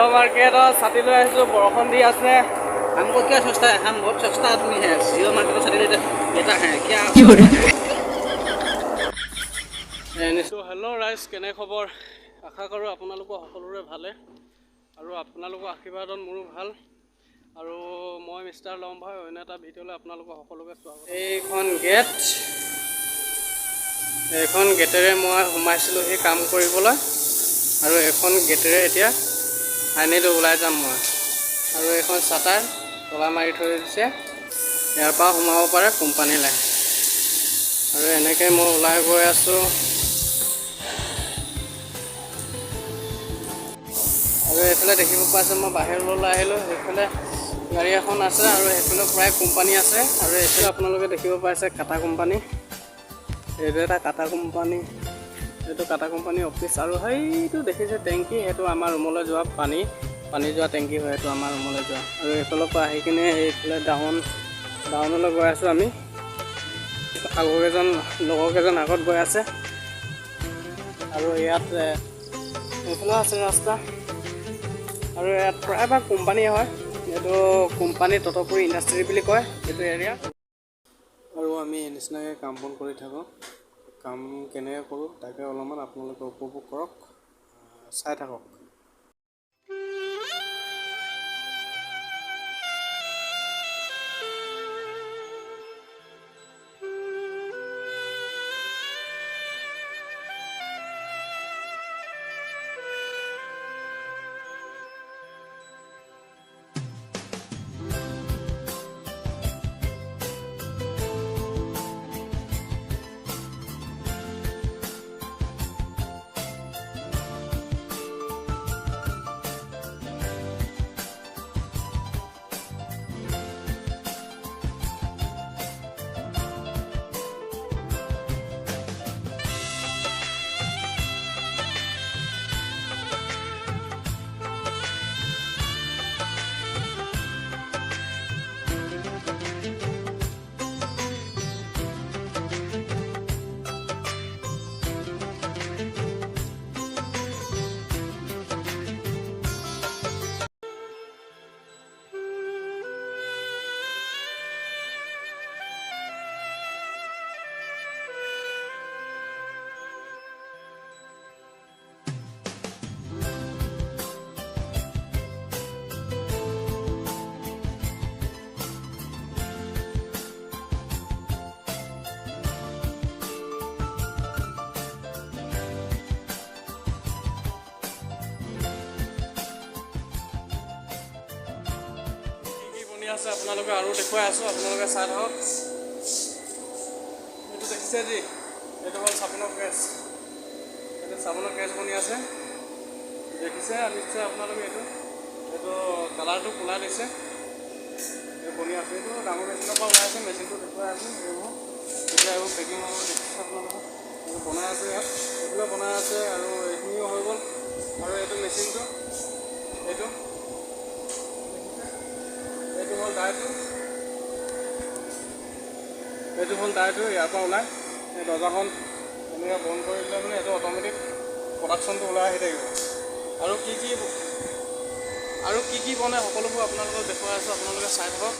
Jio market छाती लै आहिছোঁ बरखुण দি আছে हमको क्या सस्ता है हम बहुत सस्ता आदमी है जियो मार्केट छाती लेता है क्या हेलो राइज केने खबर आशा करूँ আপোনালোকৰ সকলোৰে ভালে আৰু আপোনালোকৰ আশীৰ্বাদত মোৰো ভাল আৰু মই মিষ্টাৰ লম্ভাই অন্য এটা ভিডিঅ'লৈ আপোনালোকৰ সকলোকে স্বাগতম এইখন গেটেৰে মই সোমাইছিলোঁ সেই কাম কৰিবলৈ আৰু এখন গেটেৰে এতিয়া আইনেটো ওলাই যাম মই আৰু এখন ছাটাৰ তলা মাৰি থৈ দিছে ইয়াৰ পৰা সোমাব পাৰে কোম্পানীলৈ আৰু এনেকৈ মই ওলাই গৈ আছোঁ আৰু এইফালে দেখিব পাইছে মই বাহিৰলৈ আহিলোঁ এইফালে গাড়ী এখন আছে আৰু এইফালে প্ৰায় কোম্পানী আছে আৰু এইফালে আপোনালোকে দেখিব পাইছে কাটা কোম্পানী এইটো এটা কাটা কোম্পানী এইটো কাটা কোম্পানী অফিচ আৰু সেইটো দেখিছে টেংকি সেইটো আমাৰ ৰুমলৈ যোৱা পানী যোৱা টেংকি হয় এইটো আমাৰ ৰুমলৈ যোৱা আৰু এইফালৰ পৰা আহি কিনে এইফালে ডাউনলৈ গৈ আছোঁ আমি লগৰকেইজন আগত গৈ আছে আৰু ইয়াত এইফালে আছে ৰাস্তা আৰু ইয়াত প্ৰায়ভাগ কোম্পানী হয় এইটো কোম্পানী ততপুৰী ইণ্ডাষ্ট্ৰী বুলি কয় এইটো এৰিয়া আৰু আমি নিচিনাকৈ কাম বন কৰি থাকোঁ কাম কেনেকৈ কৰোঁ তাকে অলপমান আপোনালোকে উপভোগ কৰক চাই থাকক আছে আপোনালোকে আৰু দেখুৱাই আছোঁ আপোনালোকে চাই থাকক এইটো দেখিছে যি এইটো হ'ল চাবোনৰ কেছ এইটো চাবোনৰ কেছ বনি আছে দেখিছে নিশ্চয় আপোনালোকে এইটো কালাৰটো কোলা দিছে এই বনি আছে এইটো ডাঙৰ মেচিনৰ পৰা ওলাই আছে মেচিনটো দেখুৱাই আছোঁ এইবোৰ এতিয়া এইবোৰ পেকিং হ'ব দেখিছে আপোনালোকে এইটো বনাই আছে ইয়াত এইবিলাক বনাই আছে আৰু এইখিনিও হৈ গ'ল আৰু এইটো মেচিনটো এইটো হ'ল ডাইটো ইয়াৰ পৰা ওলাই এই দৰ্জাখন এনেকৈ বন্ধ কৰি দিলে মানে এইটো অট'মেটিক প্ৰডাকশ্যনটো ওলাই আহি থাকিব আৰু কি কি বনে সকলোবোৰ আপোনালোকক দেখুৱাই আছোঁ আপোনালোকে চাই থাকক